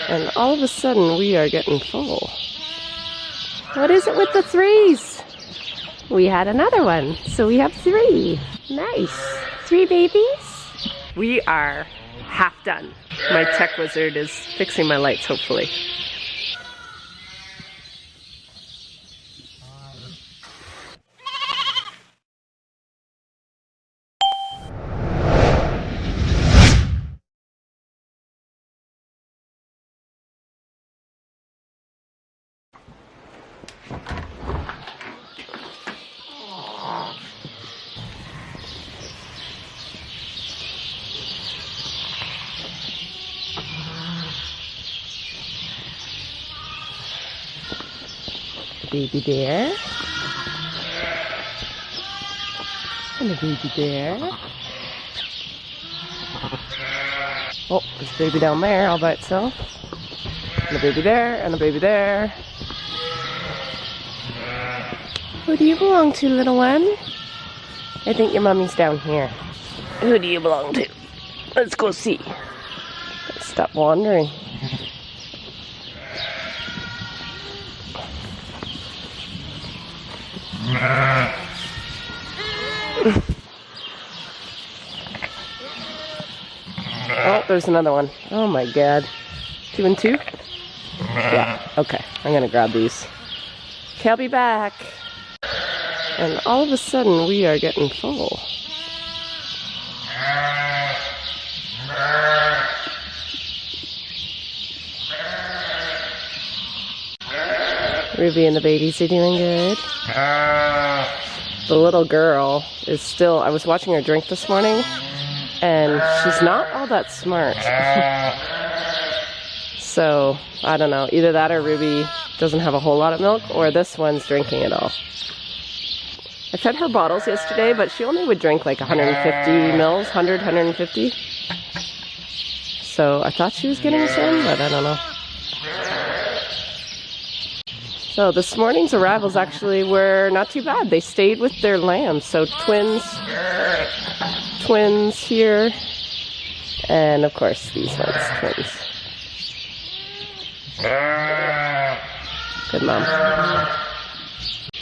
And all of a sudden, we are getting full. What is it with the threes? We had another one, so we have 3. Nice. 3 babies? We are half done. My tech wizard is fixing my lights, hopefully. Baby bear. And a baby bear. Oh, there's a baby down there all by itself. And a baby there, and a baby there. Who do you belong to, little one? I think your mommy's down here. Who do you belong to? Let's go see. Stop wandering. Oh, there's another one. Oh my god. 2 and 2? Yeah, okay. I'm gonna grab these. Okay, I'll be back. And all of a sudden, we are getting full. Ruby and the babies are doing good. The little girl is still, I was watching her drink this morning, and she's not all that smart. So, I don't know, either that or Ruby doesn't have a whole lot of milk, or this one's drinking it all. I fed her bottles yesterday, but she only would drink like 150 mils, 100, 150. So I thought she was getting some, but I don't know. So this morning's arrivals actually were not too bad. They stayed with their lambs. So twins here, and of course these ones, twins. Good mom.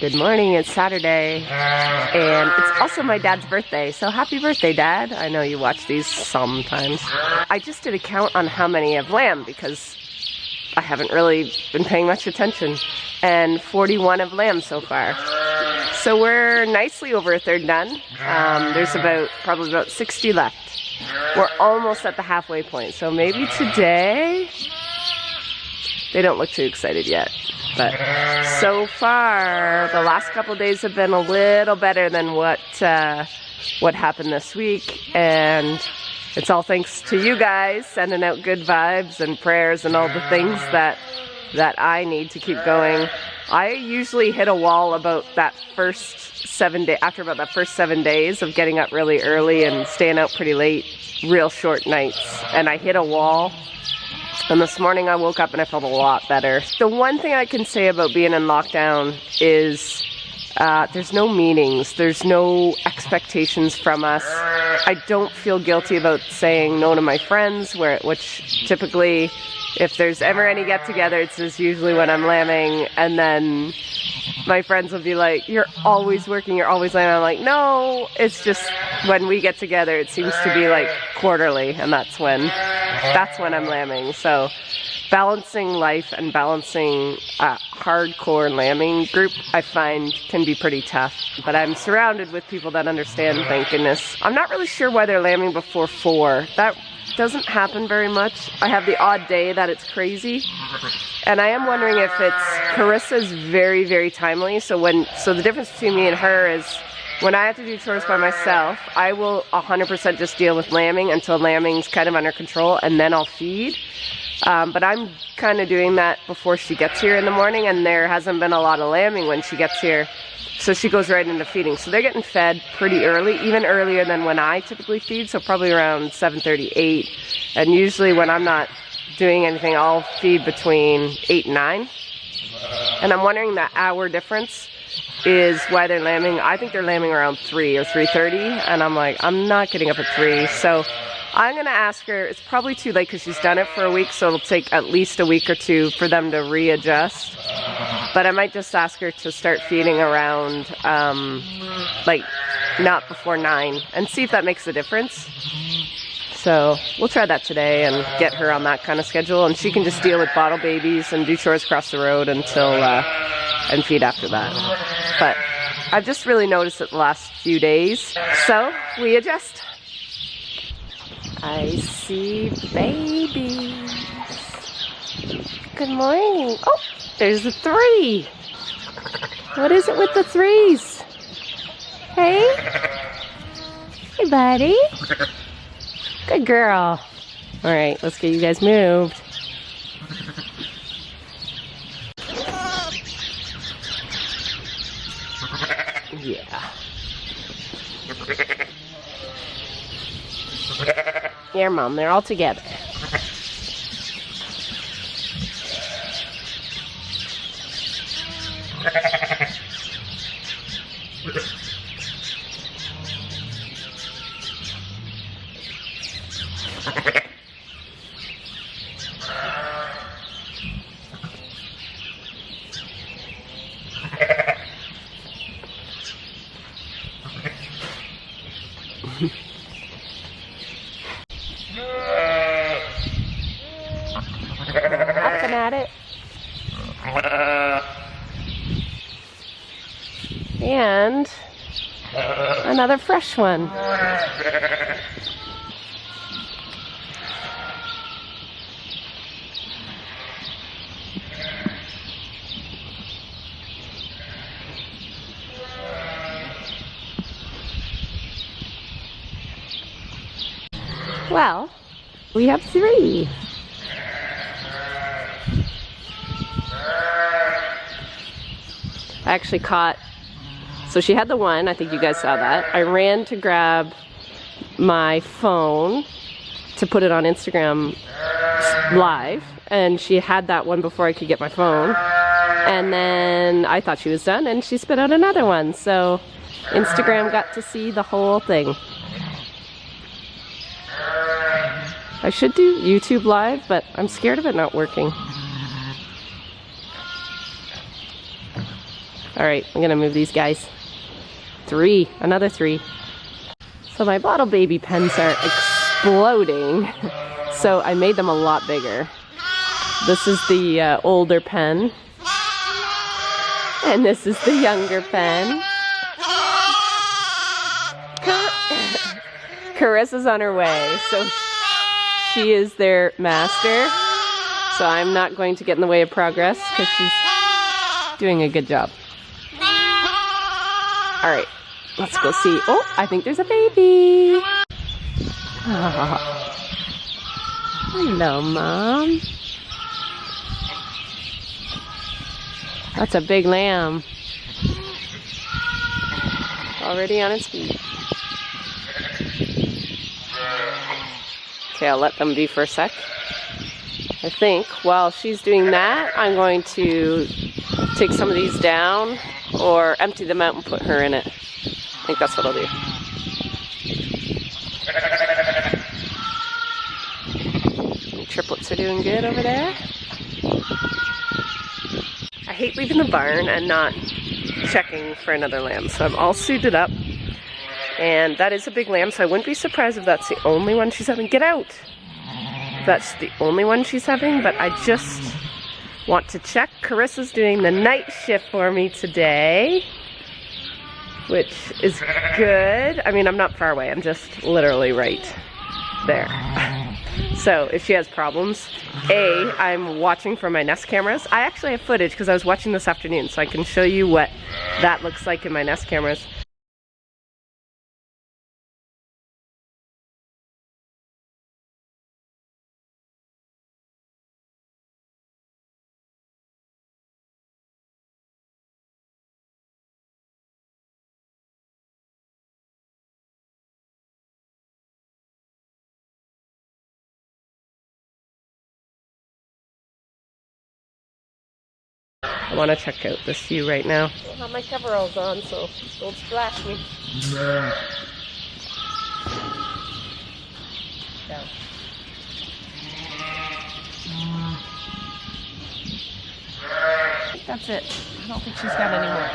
Good morning, it's Saturday, and it's also my dad's birthday, so happy birthday, Dad. I know you watch these sometimes. I just did a count on how many I've lambed because I haven't really been paying much attention, and 41 have lambed so far. So we're nicely over a third done. There's probably about 60 left. We're almost at the halfway point, so maybe today, they don't look too excited yet. But so far, the last couple of days have been a little better than what happened this week, and it's all thanks to you guys sending out good vibes and prayers and all the things that I need to keep going. I usually hit a wall about that first 7 days, after about that first 7 days of getting up really early and staying out pretty late, real short nights, and I hit a wall. And this morning I woke up and I felt a lot better. The one thing I can say about being in lockdown is there's no meetings, there's no expectations from us. I don't feel guilty about saying no to my friends, which typically, if there's ever any get-togethers, it's usually when I'm lambing, and then my friends will be like, you're always working, you're always lambing. I'm like, no, it's just when we get together, it seems to be like quarterly, and that's when I'm lambing. So balancing life and balancing a hardcore lambing group, I find can be pretty tough. But I'm surrounded with people that understand, thank goodness. I'm not really sure why they're lambing before 4. That doesn't happen very much. I have the odd day that it's crazy. And I am wondering if Carissa's very, very timely. So the difference between me and her is when I have to do chores by myself, I will 100% just deal with lambing until lambing's kind of under control, and then I'll feed. But I'm kind of doing that before she gets here in the morning, and there hasn't been a lot of lambing when she gets here. So she goes right into feeding. So they're getting fed pretty early, even earlier than when I typically feed, so probably around 7:30, 8. And usually when I'm not doing anything, I'll feed between 8 and 9. And I'm wondering that hour difference is why they're lambing. I think they're lambing around 3 or 3:30, and I'm like, I'm not getting up at 3. So I'm gonna ask her, it's probably too late because she's done it for a week, so it'll take at least a week or two for them to readjust. But I might just ask her to start feeding around, like, not before 9, and see if that makes a difference. So we'll try that today and get her on that kind of schedule, and she can just deal with bottle babies and do chores across the road until, and feed after that. But I've just really noticed it the last few days, so we adjust. I see babies. Good morning. Oh, there's the 3. What is it with the 3s? Hey? Hey, buddy. Good girl. All right, let's get you guys moved. Yeah. Here, Mom, they're all together. Looking at it. And another fresh one. Well, we have 3. I actually caught, so she had the one, I think you guys saw that. I ran to grab my phone to put it on Instagram live, and she had that one before I could get my phone. And then I thought she was done, and she spit out another one. So Instagram got to see the whole thing. I should do YouTube live, but I'm scared of it not working. All right, I'm gonna move these guys. 3, another 3. So my bottle baby pens are exploding. So I made them a lot bigger. This is the older pen. And this is the younger pen. Carissa's on her way, so she is their master. So I'm not going to get in the way of progress because she's doing a good job. All right, let's go see. Oh, I think there's a baby. Oh. Hello, Mom. That's a big lamb. Already on its feet. Okay, I'll let them be for a sec. I think while she's doing that, I'm going to take some of these down or empty them out and put her in it. I think that's what I'll do. The triplets are doing good over there. I hate leaving the barn and not checking for another lamb, so I'm all suited up. And that is a big lamb, so I wouldn't be surprised if that's the only one she's having. Get out! If that's the only one she's having, but I just want to check. Carissa's doing the night shift for me today, which is good. I mean, I'm not far away. I'm just literally right there. So if she has problems, I'm watching from my Nest cameras. I actually have footage because I was watching this afternoon, so I can show you what that looks like in my Nest cameras. I want to check out this view right now. I don't have my coveralls on, so don't splash me. Down. I think that's it. I don't think she's got any more.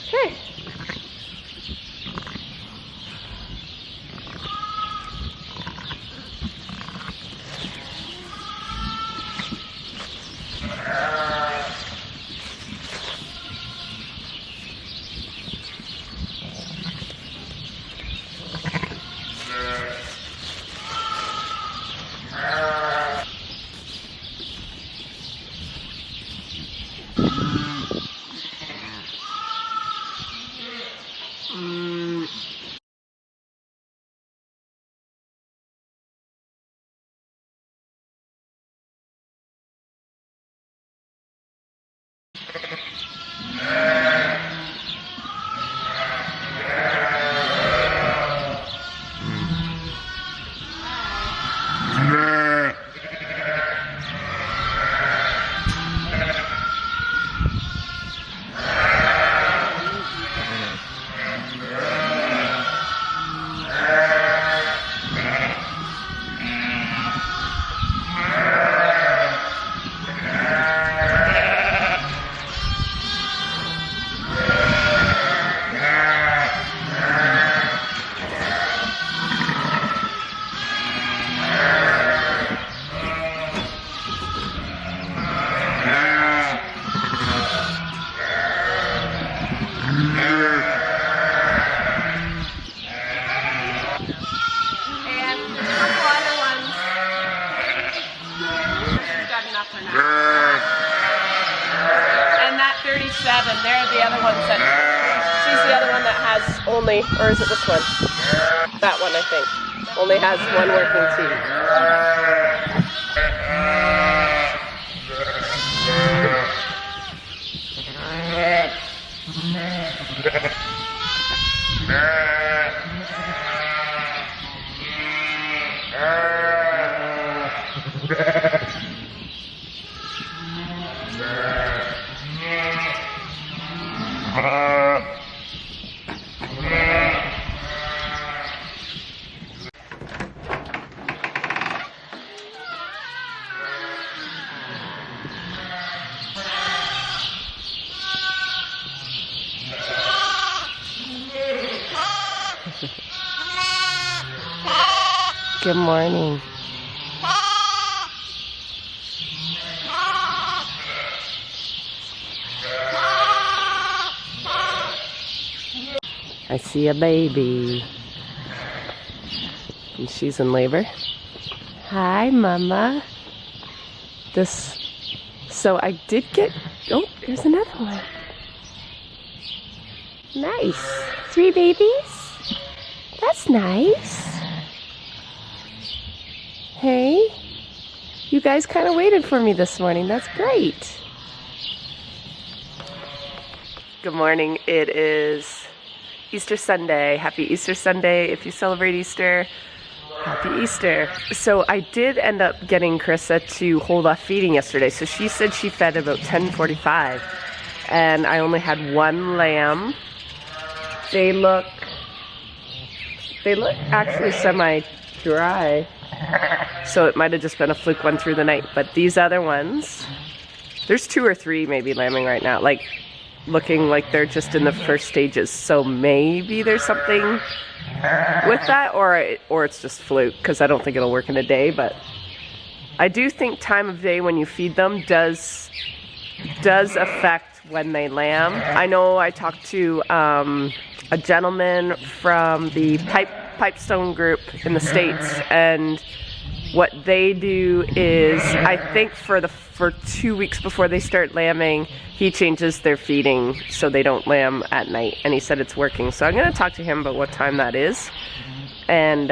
Okay. And that 37, they're the other ones that, she's the other one that has only, or is it this one? That one, I think, only has one working teeth. Good morning. I see a baby. And she's in labor. Hi, Mama. So I did get, oh, there's another one. Nice. 3 babies? That's nice. Hey, you guys kind of waited for me this morning. That's great. Good morning. It is Easter Sunday. Happy Easter Sunday. If you celebrate Easter, happy Easter. So I did end up getting Carissa to hold off feeding yesterday. So she said she fed about 10:45, and I only had 1 lamb. They look actually semi-dry. So it might have just been a fluke one through the night. But these other ones, there's 2 or 3 maybe lambing right now, like looking like they're just in the first stages. So maybe there's something with that, or it's just fluke, because I don't think it'll work in a day. But I do think time of day when you feed them does affect when they lamb. I know I talked to a gentleman from the Pipestone group in the States, and what they do is, I think for 2 weeks before they start lambing, he changes their feeding so they don't lamb at night, and he said it's working. So I'm going to talk to him about what time that is, and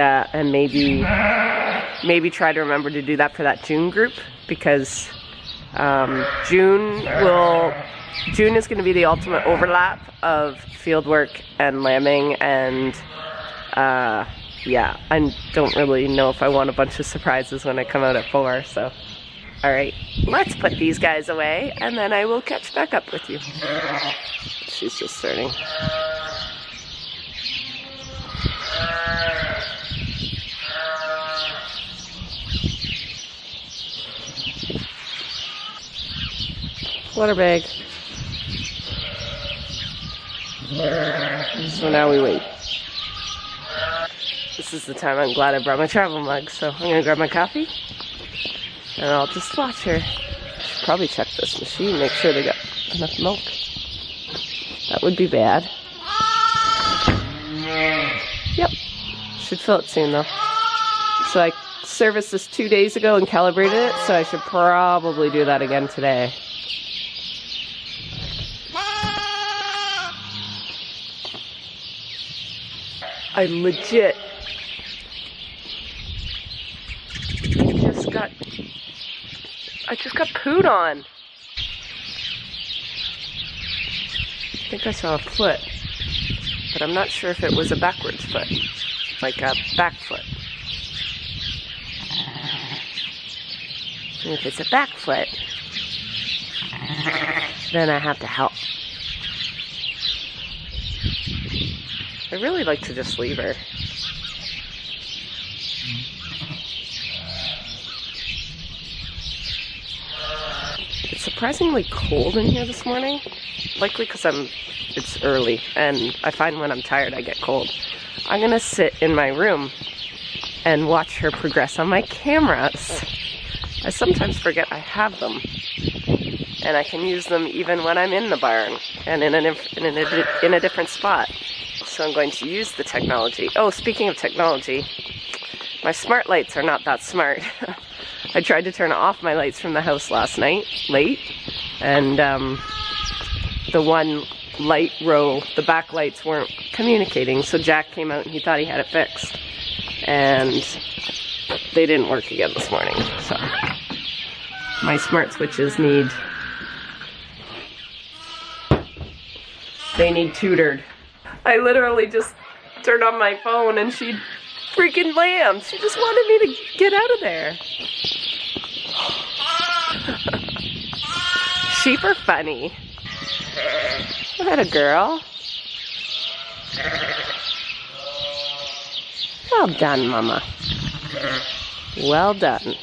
maybe try to remember to do that for that June group, because June is going to be the ultimate overlap of field work and lambing, and yeah, I don't really know if I want a bunch of surprises when I come out at 4, so. Alright, let's put these guys away, and then I will catch back up with you. she's just starting. Water bag. So now we wait. This is the time I'm glad I brought my travel mug, so I'm gonna grab my coffee and I'll just watch her. Should probably check this machine, make sure they got enough milk. That would be bad. Yep, should fill it soon though. So I serviced this 2 days ago and calibrated it, so I should probably do that again today. I legit I just got pooed on. I think I saw a foot, but I'm not sure if it was a backwards foot, like a back foot. And if it's a back foot, then I have to help. I really like to just leave her. It's surprisingly cold in here this morning. Likely because it's early and I find when I'm tired I get cold. I'm gonna sit in my room and watch her progress on my cameras. I sometimes forget I have them. And I can use them even when I'm in the barn and in a different spot. So I'm going to use the technology. Oh, speaking of technology, my smart lights are not that smart. I tried to turn off my lights from the house last night, late, and the one light row, the back lights weren't communicating, so Jack came out and he thought he had it fixed. And they didn't work again this morning, so my smart switches need tutored. I literally just turned on my phone and she freaking lammed. She just wanted me to get out of there. Sheep are funny. What a girl. Well done, Mama. Well done.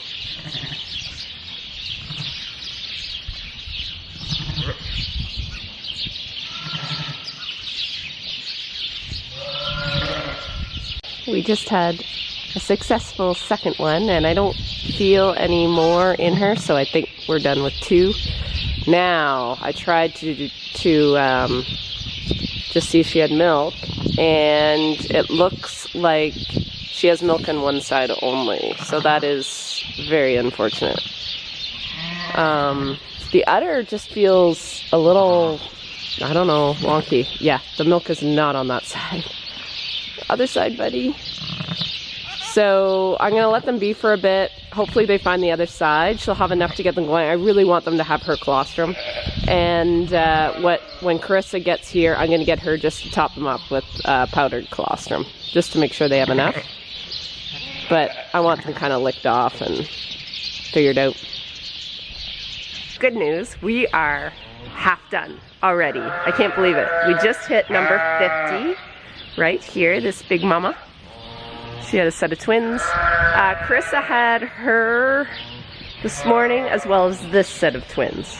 We just had a successful second one, and I don't feel any more in her, so I think we're done with 2. Now, I tried to just see if she had milk, and it looks like she has milk on one side only, so that is very unfortunate. The udder just feels a little, I don't know, wonky. Yeah, the milk is not on that side. Other side, buddy. So I'm gonna let them be for a bit. Hopefully they find the other side. She'll have enough to get them going. I really want them to have her colostrum. And when Carissa gets here, I'm gonna get her just to top them up with powdered colostrum, just to make sure they have enough. But I want them kind of licked off and figured out. Good news, we are half done already. I can't believe it. We just hit number 50. Right here, this big mama. She had a set of twins. Carissa had her this morning as well as this set of twins.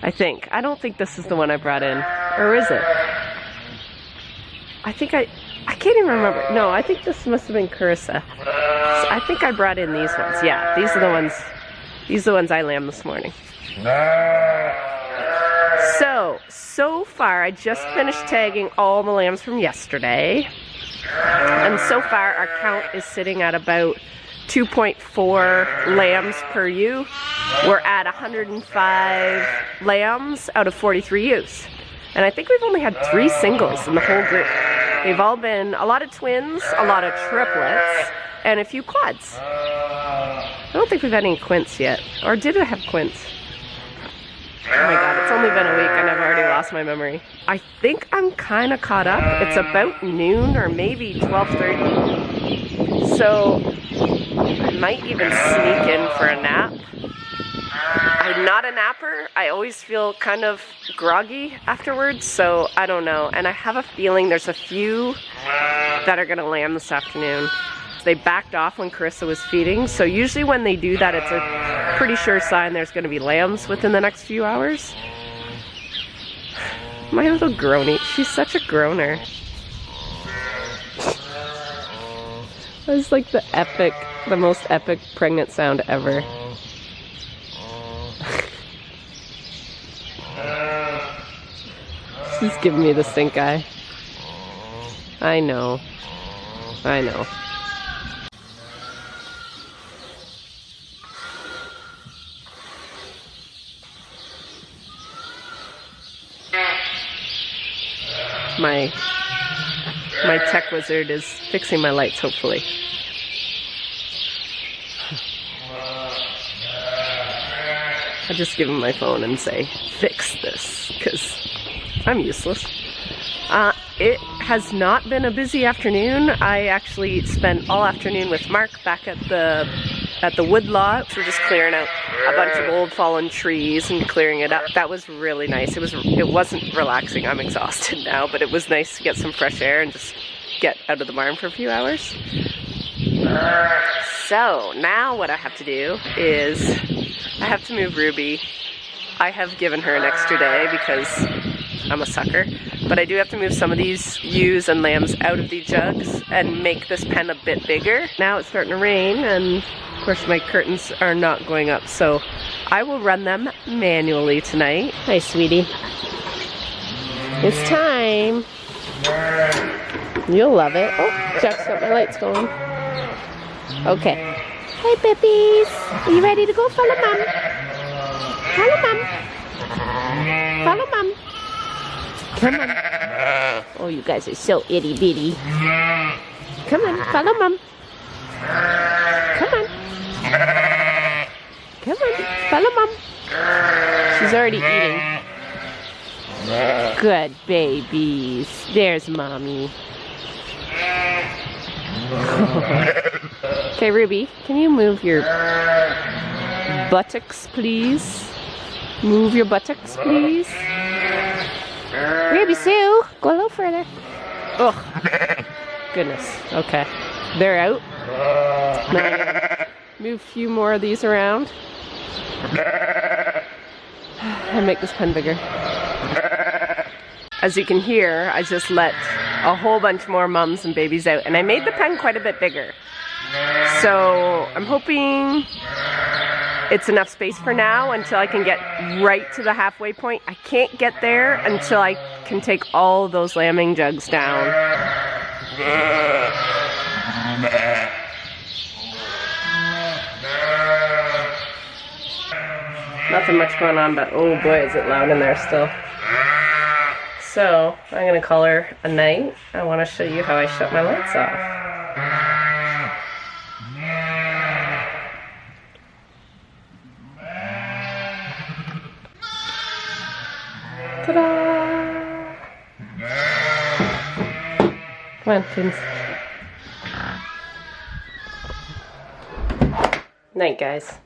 I think. I don't think this is the one I brought in. Or is it? I can't even remember. No, I think this must have been Carissa. So I think I brought in these ones. Yeah, these are the ones I lambed this morning. So far, I just finished tagging all the lambs from yesterday. And so far, our count is sitting at about 2.4 lambs per ewe. We're at 105 lambs out of 43 ewes. And I think we've only had 3 singles in the whole group. They've all been a lot of twins, a lot of triplets, and a few quads. I don't think we've had any quints yet. Or did I have quints? Oh my god, it's only been a week and I've already lost my memory. I think I'm kind of caught up. It's about noon or maybe 12:30. So I might even sneak in for a nap. I'm not a napper. I always feel kind of groggy afterwards, so I don't know. And I have a feeling there's a few that are gonna lamb this afternoon. They backed off when Carissa was feeding, so usually when they do that, it's a pretty sure sign there's gonna be lambs within the next few hours. My little groany, she's such a groaner. It's like the most epic pregnant sound ever. She's giving me the stink eye. I know. I know. My tech wizard is fixing my lights, hopefully. I'll just give him my phone and say, fix this, because I'm useless. It has not been a busy afternoon. I actually spent all afternoon with Mark back at the wood lot. We're just clearing out a bunch of old fallen trees and clearing it up. That was really nice. It wasn't relaxing. I'm exhausted now, but it was nice to get some fresh air and just get out of the barn for a few hours. So now what I have to do is I have to move Ruby. I have given her an extra day because I'm a sucker, but I do have to move some of these ewes and lambs out of these jugs and make this pen a bit bigger. Now it's starting to rain, and of course my curtains are not going up, so I will run them manually tonight. Hi, sweetie. It's time. You'll love it. Oh, Jack's got my lights going. Okay. Hey, Pippies. Are you ready to go? Follow Mom. Follow Mom. Follow Mom. Come on. Oh, you guys are so itty bitty. Come on, follow Mom. Come on. Come on, follow Mom. She's already eating. Good babies. There's Mommy. Okay, Ruby, can you move your buttocks, please? Move your buttocks, please. Ruby Sue, go a little further. Oh, goodness. Okay, they're out. Now move a few more of these around and make this pen bigger. As you can hear, I just let a whole bunch more mums and babies out, and I made the pen quite a bit bigger. So I'm hoping it's enough space for now until I can get right to the halfway point. I can't get there until I can take all those lambing jugs down. Nothing much going on, but oh boy, is it loud in there still. So I'm gonna call her a night. I want to show you how I shut my lights off. Ta-da! Come on, kids. Night, guys.